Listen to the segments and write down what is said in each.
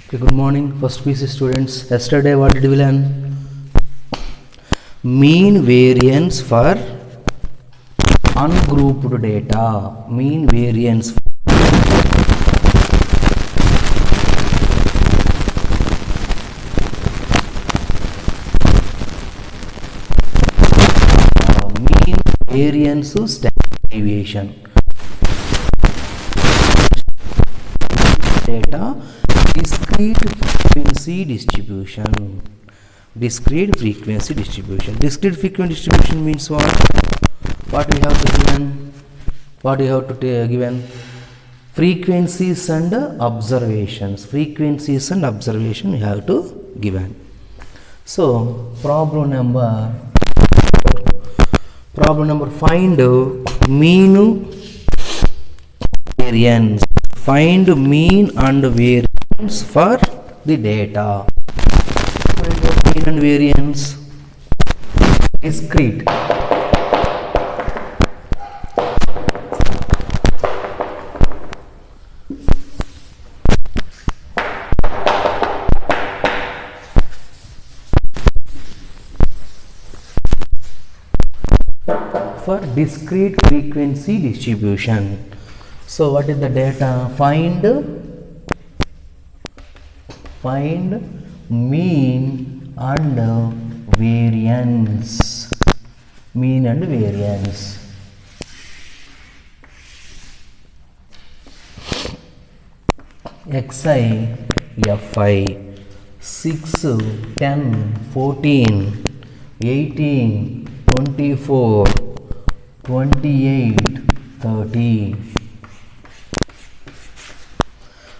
Okay, good morning, first PC students. Yesterday, what did we learn? Mean variance for ungrouped data. Mean variance mean variance standard deviation. Data discrete frequency distribution. Discrete frequency distribution. Discrete frequency distribution means what? What we have to given? What we have to given? Frequencies and observations. Frequencies and observation we have to given. So problem number find mean variance. Find mean and variance for the data. Find mean and variance. Discrete. For discrete frequency distribution. So what is the data? Find mean and variance. Mean and variance. Xi, Fi, 6, 10, 14, 18, 24, 28, 30.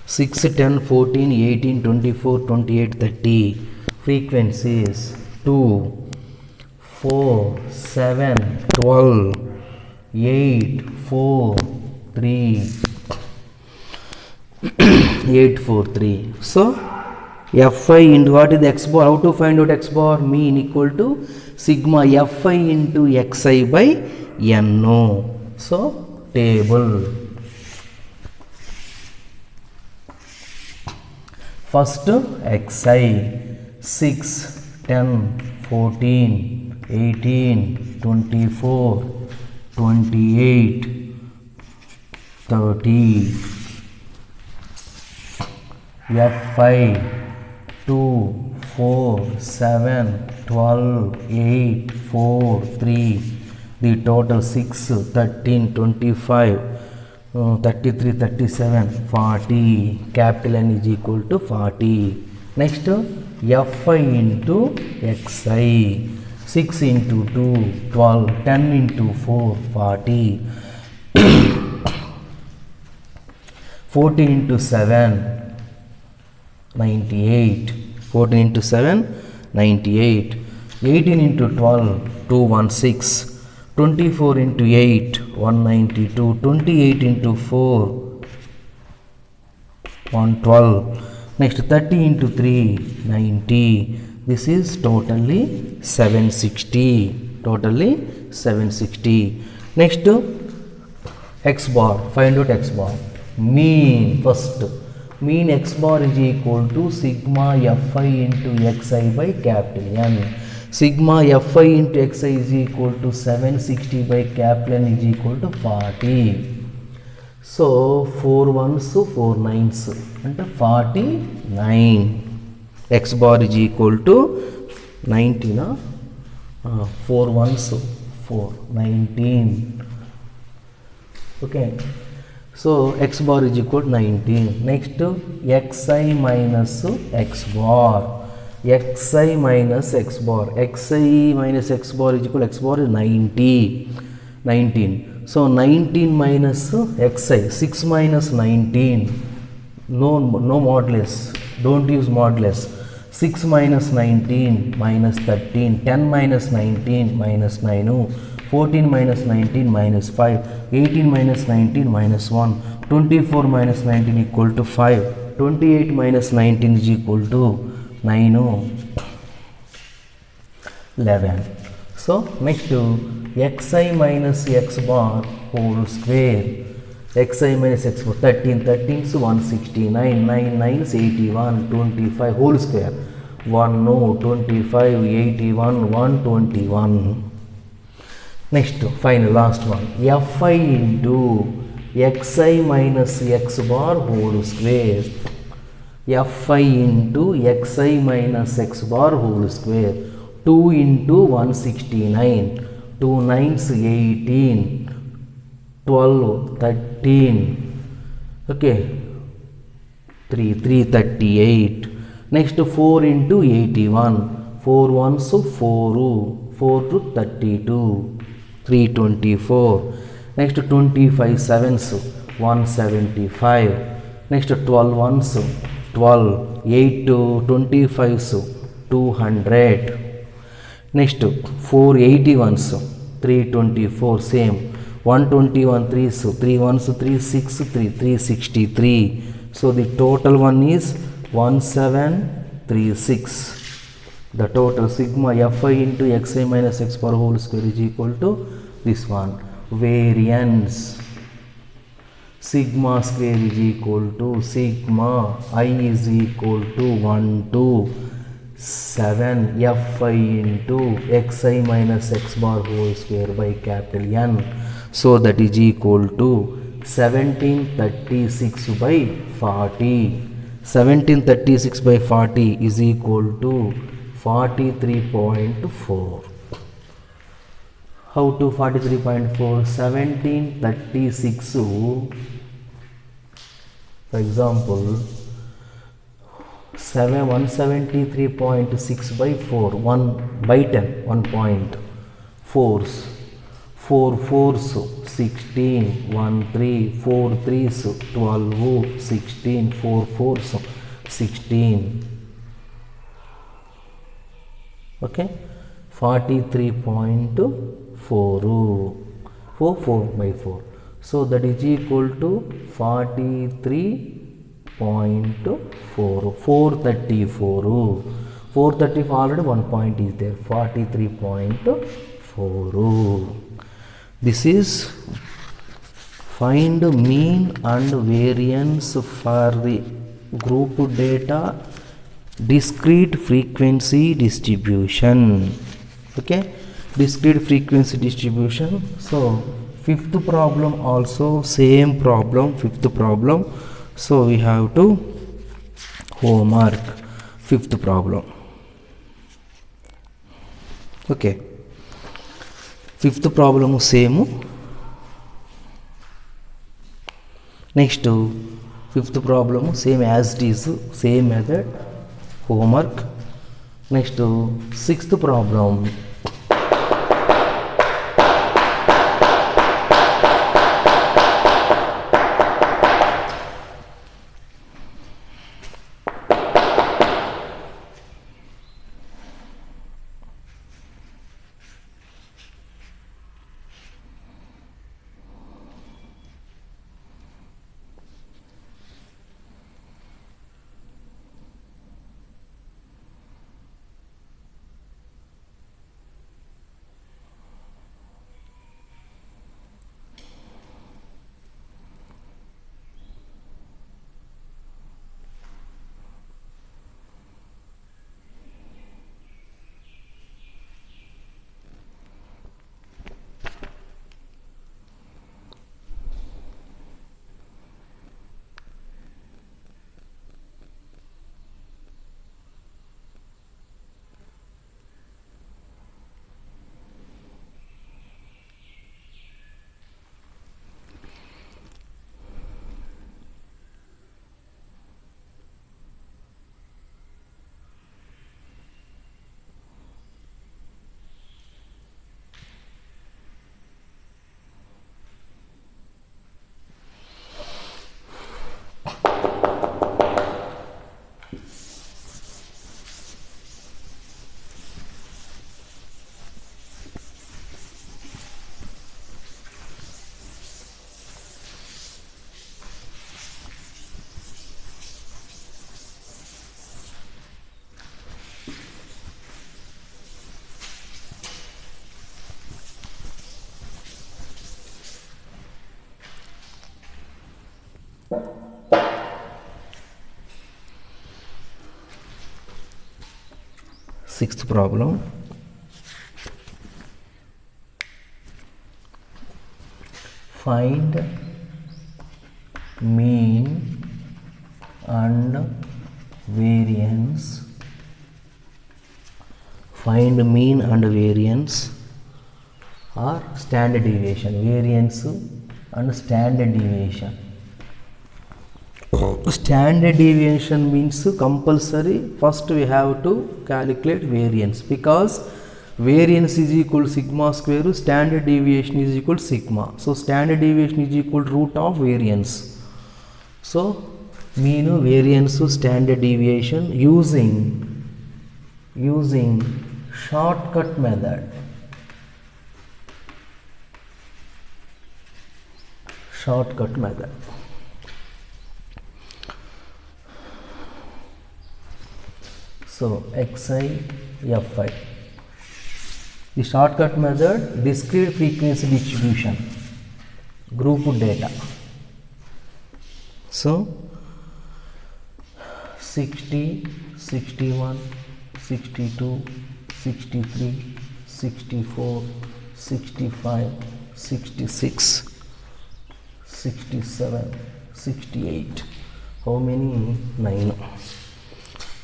6, 10, 14, 18, 24, 28, 30. Frequencies 2, 4, 7, 12, 8, 4, 3, 8, 4, 3. So, Fi into what is the x bar? How to find out x bar? Mean equal to sigma Fi into xi by no. So, table. First xi 6, 10, 14, 18, 24, 28, 30. Fi 2, 4, 7, 12, 8, 4, 3. The total 6, 13, 25. 33, 37, 40. Capital N is equal to 40. Next, Fi into xi. 6 into 2, 12. 10 into 4, 40. 40 into 7, 98. 14 into 7, 98. 18 into 12, 216. 24 into 8, 192. 28 into 4, 112. Next 30 into 3, 90. This is totally 760. Totally 760. Next x bar. Find out x bar. Mean first. Mean x bar is equal to sigma Fi into xi by capital N. Sigma Fi into xi is equal to 760 by capital N is equal to 40. So 4 ones, 4 nines and 49. X bar is equal to 19. 4 ones, 4, 19. Okay. So x bar is equal to 19. Next xi minus x bar. Xi minus x bar. Xi minus x bar is equal to x bar is 90. 19. So 19 minus xi. 6 minus 19. No modulus. Don't use modulus. 6 minus 19 minus 13. 10 minus 19 minus 9. 14 minus 19 minus 5. 18 minus 19 minus 1. 24 minus 19 equal to 5. 28 minus 19 is equal to 9, 11. So next to xi minus x bar whole square. xi minus x4, 13, 13 is 169, 9, 9 is 81, 25 whole square, 1 no, 25, 81, 121. Next, final last one, fi into xi minus x bar whole square, fi into xi minus x bar whole square, 2 into 169, 2 9s 18, 12, 13, okay, 3, 338. Next 4 into 81, 4 1s 4, 4 to 32, 324. Next 25 sevens, 175. Next 12 ones, 12, 8 to 25s, 200. Next 481s, 324, same. 121 3s, 3 ones, 3 6, 3, 363. So the total one is 1736. The total sigma fi into xi minus x bar whole square is equal to this one. Variance sigma square is equal to sigma I is equal to 1 to 7 fi into xi minus x bar whole square by capital N. So that is equal to 1736 by 40. 1736 by 40 is equal to 43.4. How to 43.4? 1736, for example, 173.6 by 4, 1 by 10, 1 point, 4s, 4 4s, 16, 1 3, 4 3s, 12, 16, 4 4s, 16. Okay, 43.4, 4 by 4. So that is equal to 43.4, 434. 434 already 1 point is there, 43.4. This is find mean and variance for the group data discrete frequency distribution. Okay, discrete frequency distribution. So fifth problem also same problem, fifth problem. So we have to homework fifth problem. Okay, fifth problem same. Next fifth problem same as it is, same method, homework. Next sixth problem. Sixth problem. Find mean and variance. Find mean and variance or standard deviation. Variance and standard deviation. Standard deviation means compulsory first we have to calculate variance, because variance is equal to sigma square, standard deviation is equal to sigma. So standard deviation is equal to root of variance. So mean, variance, standard deviation using shortcut method. Shortcut method. So xi, fi. The shortcut method, discrete frequency distribution, group data. So 60, 61, 62, 63, 64, 65, 66, 67, 68. How many? 9.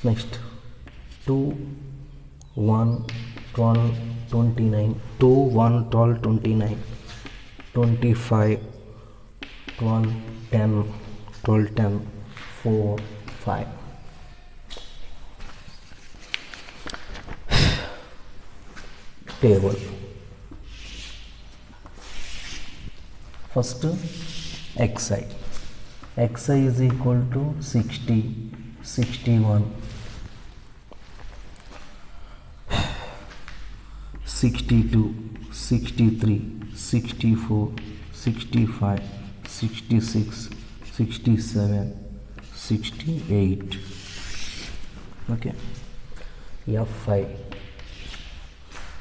Next 2, 1, 12, 29, 2, 1, 12, 29, 25, 12, 10, 12, 10, 4, 5. Table. First xi. Xi is equal to 60, 61, 62, 63, 64, 65, 66, 67, 68. Okay. Fi.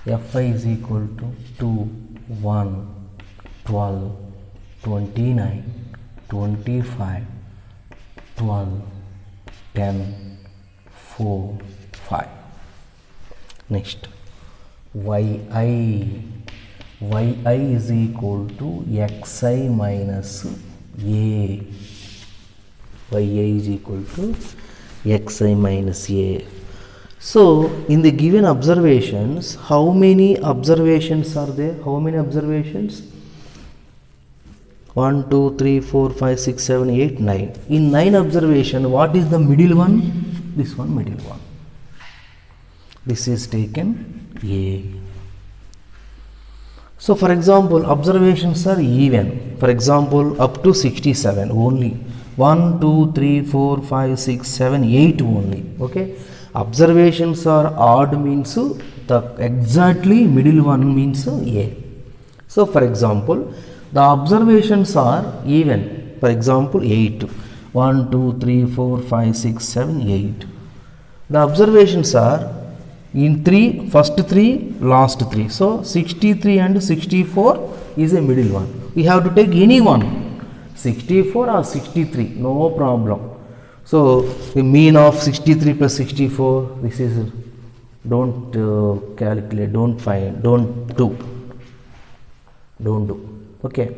Fi is equal to 2, 1, 12, 29, 25, 12, 10, 4, 5. Next yi. Yi is equal to xi minus a. Yi is equal to xi minus a. So in the given observations, how many observations are there? How many observations? 1, 2, 3, 4, 5, 6, 7, 8, 9. In 9 observation, what is the middle one? This one, middle one. This is taken A. So for example, observations are even. For example, up to 67 only. 1, 2, 3, 4, 5, 6, 7, 8 only. Okay. Observations are odd means the exactly middle one means A. So for example, the observations are even. For example, 8. 1, 2, 3, 4, 5, 6, 7, 8. The observations are in 3, first 3, last 3. So 63 and 64 is a middle one. We have to take any one, 64 or 63, no problem. So the mean of 63 plus 64, this is, don't calculate, don't find, don't do. Okay.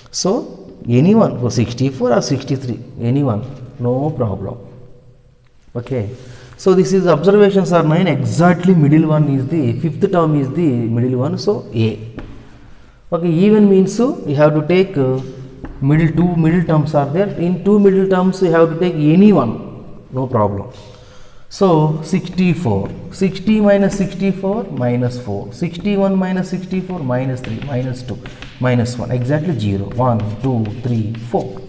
So anyone for 64 or 63, anyone, no problem. Okay. So this is observations are 9, exactly middle one is the fifth term is the middle one, so A. Okay, even means so you have to take two middle terms are there. In 2 middle terms you have to take any one, no problem. So 64, 60 minus 64 minus 4, 61 minus 64 minus 3 minus 2 minus 1, exactly 0, 1, 2, 3, 4.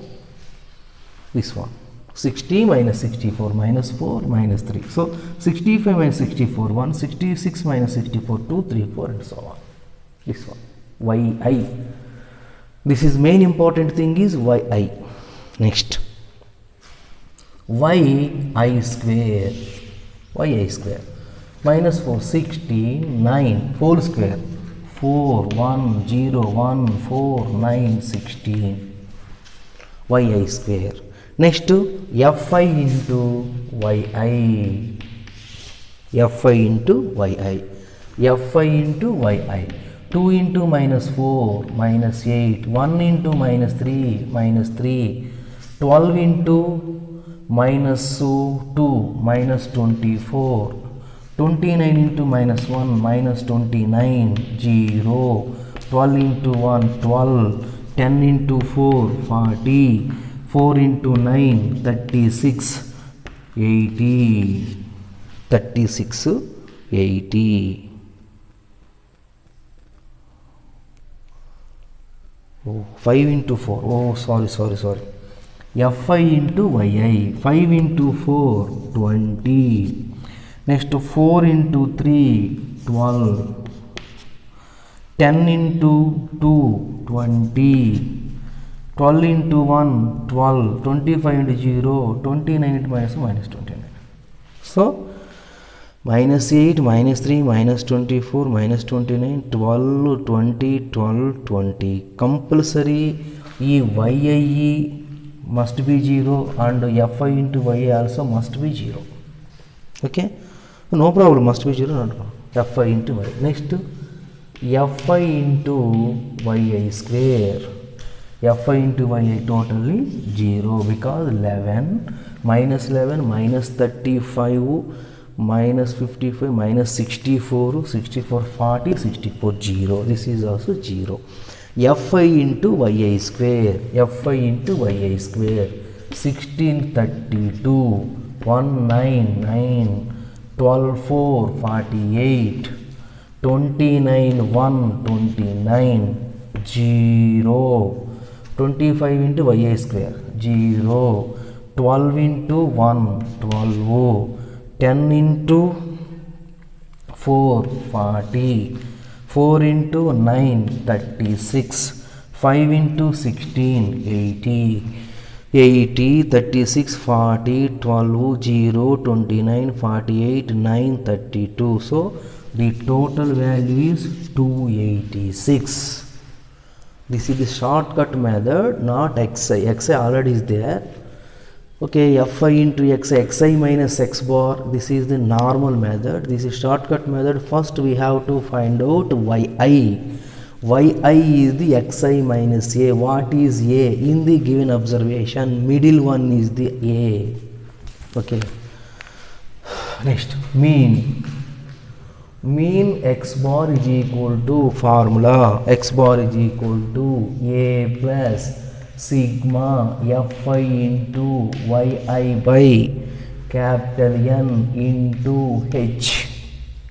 This one. 60 minus 64 minus 4 minus 3. So 65 minus 64 1, 66 minus 64 2, 3, 4 and so on. This one yi. This is main important thing is yi. Next yi square. Yi square minus 4 69 whole square 4 1 0 1 4 9 16 yi square. Next fi into yi. fi into yi, fi into yi, 2 into minus 4 minus 8, 1 into minus 3 minus 3, 12 into minus 2 minus 24, 29 into minus 1 minus 29, 0, 12 into 1 12, 10 into 4 40, 4 into 9 36, 80, 36, 80. Oh, 5 into 4. Oh, sorry. fi into yi. 5 into 4, 20. Next, 4 into 3, 12. 10 into 2, 20. 12 into 1, 12. 25 into 0, 29 into minus 29. So, minus 8, minus 3, minus 24, minus 29, 12, 20, 12, 20. Compulsory E yi must be 0 and fi into yi also must be 0. Okay? No problem, must be 0, not problem. Fi into y. Next, fi into yi square. Fi into yi totally 0 because 11, minus 35, minus 55, minus 64, 40, 0. This is also 0. fi into yi square. Fi into yi square. 1632, 199, 12 4, 48, 29 1, 29, 0. 25 into yi square, 0. 12 into 1, 12. 10 into 4, 40. 4 into 9, 36. 5 into 16, 80. 80, 36, 40, 12, 0, 29, 48, 9, 32. So, the total value is 286. This is the shortcut method, not xi. Xi already is there. Okay, fi into xi minus x bar. This is the normal method. This is shortcut method. First, we have to find out yi. Yi is the xi minus a. What is a? In the given observation, middle one is the a. Okay. Next, mean. Mean x bar is equal to formula. X bar is equal to a plus sigma fi into yi by capital N into h.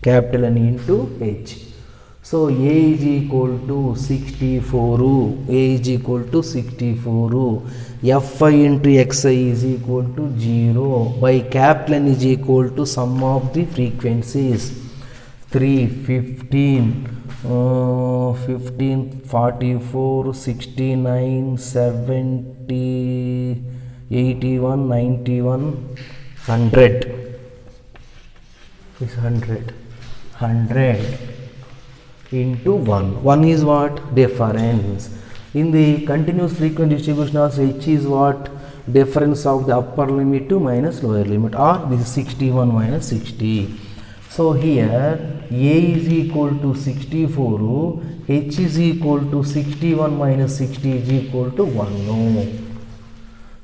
Capital N into h. So, a is equal to 64. A is equal to 64. fi into xi is equal to 0 by capital N is equal to sum of the frequencies. 3, 15, 15, 44, 69, 70, 81, 91, 100. This 100. 100 into 1. 1 is what? Difference. In the continuous frequency distribution also h is what? Difference of the upper limit to minus lower limit, or this is 61 minus 60. So here a is equal to 64, h is equal to 61 minus 60 is equal to 1. No.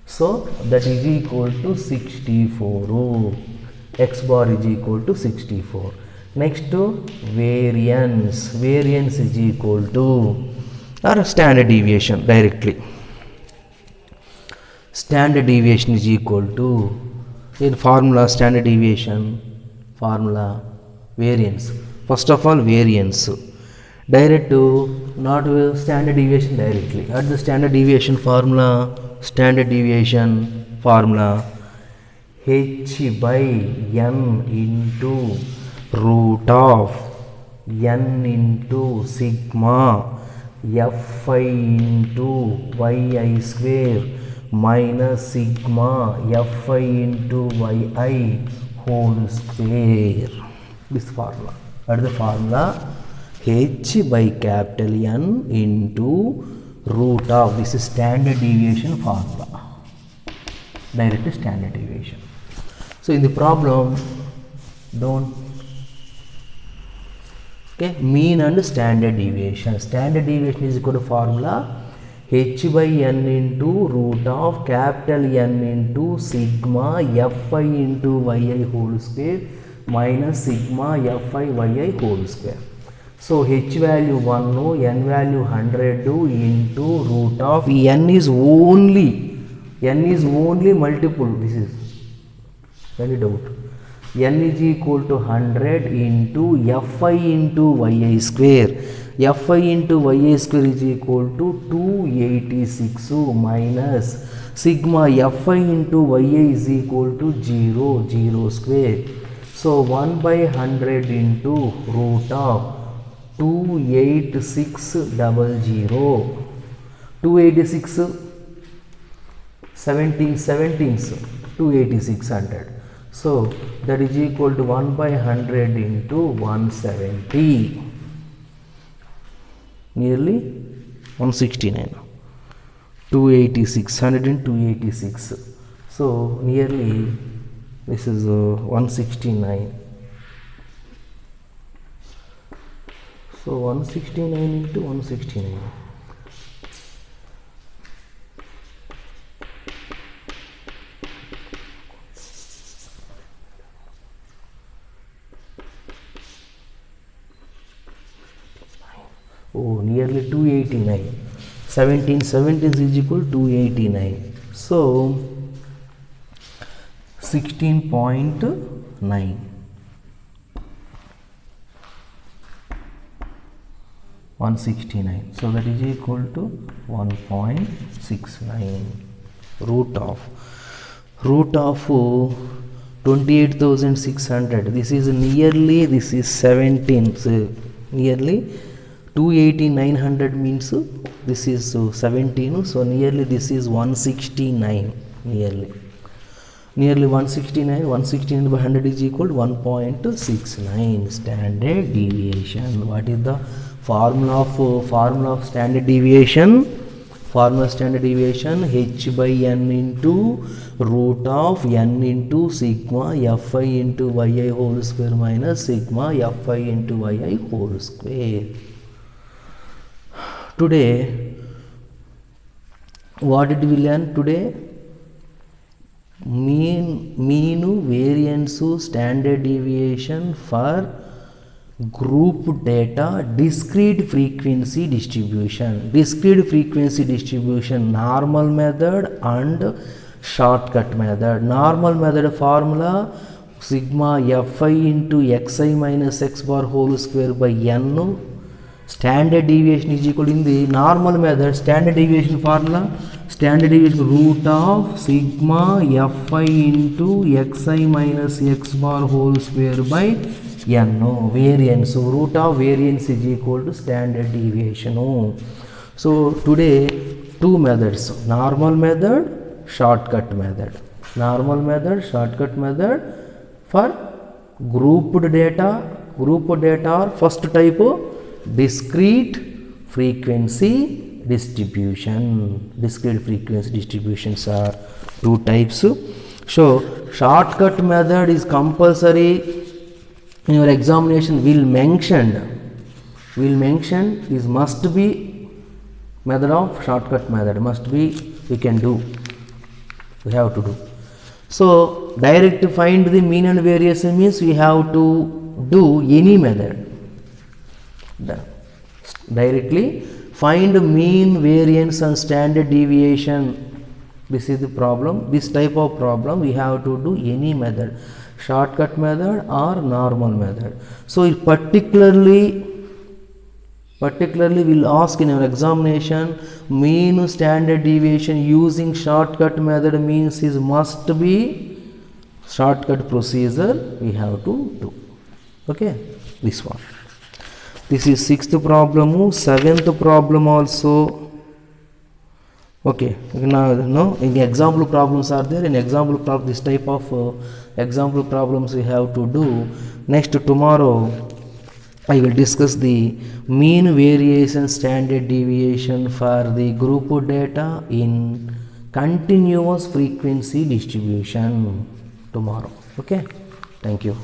So that is equal to 64. X bar is equal to 64. Next to variance. Variance is equal to or standard deviation directly. Standard deviation is equal to, in formula standard deviation, formula variance. First of all, variance direct to, not standard deviation directly. At the standard deviation formula, h by n into root of n into sigma fi into yi square minus sigma fi into yi whole square. This formula. At the formula, h by capital N into root of, this is standard deviation formula. Direct standard deviation. So in the problem, don't. Okay, mean and standard deviation. Standard deviation is equal to formula h by n into root of capital N into sigma fi into yi whole square minus sigma fi yi whole square. So h value 1, n value 100 into root of n is only multiple. This is any doubt. N is equal to 100 into fi into yi square. Fi into yi square is equal to 286 minus sigma fi into yi is equal to 0 square. So 1 by 100 into root of 28600. 286 17s 28600. So that is equal to 1 by 100 into 170, nearly 169. 286, 100 and 286. So nearly this is 169. So 169 into 169. Oh, nearly 289. 17 is equal to 289. So 16.9. 169. So that is equal to 1.69. Root of 28,600. This is nearly, this is 17. So nearly 28900 means this is 17. So nearly this is 169. Nearly 169. 169 by 100 is equal to 1.69 standard deviation. What is the formula of standard deviation? Formula standard deviation h by n into root of n into sigma fi into yi whole square minus sigma fi into yi whole square. Today what did we learn today? Mean variance standard deviation for group data discrete frequency distribution. Normal method and shortcut method. Normal method formula sigma fi into xi minus x bar whole square by n. Standard deviation is equal in the normal method. Standard deviation formula, standard deviation root of sigma fi into xi minus x bar whole square by n. Variance, so root of variance is equal to standard deviation. So today two methods, normal method, shortcut method. Normal method, shortcut method for grouped data or first type discrete frequency distribution. Discrete frequency distributions are two types. So shortcut method is compulsory in your examination. Will mention is must be method of shortcut method, must be, we have to do. So direct find the mean and variation means we have to do any method. Directly find mean, variance and standard deviation. This is the problem. This type of problem we have to do any method, shortcut method or normal method. So it particularly will ask in your examination mean standard deviation using shortcut method means is must be shortcut procedure we have to do. Okay, this one. This is sixth problem. Seventh problem also. Okay, now in the example problems are there. In example problem, this type of example problems we have to do. Next tomorrow I will discuss the mean variation standard deviation for the group data in continuous frequency distribution tomorrow. Okay, thank you.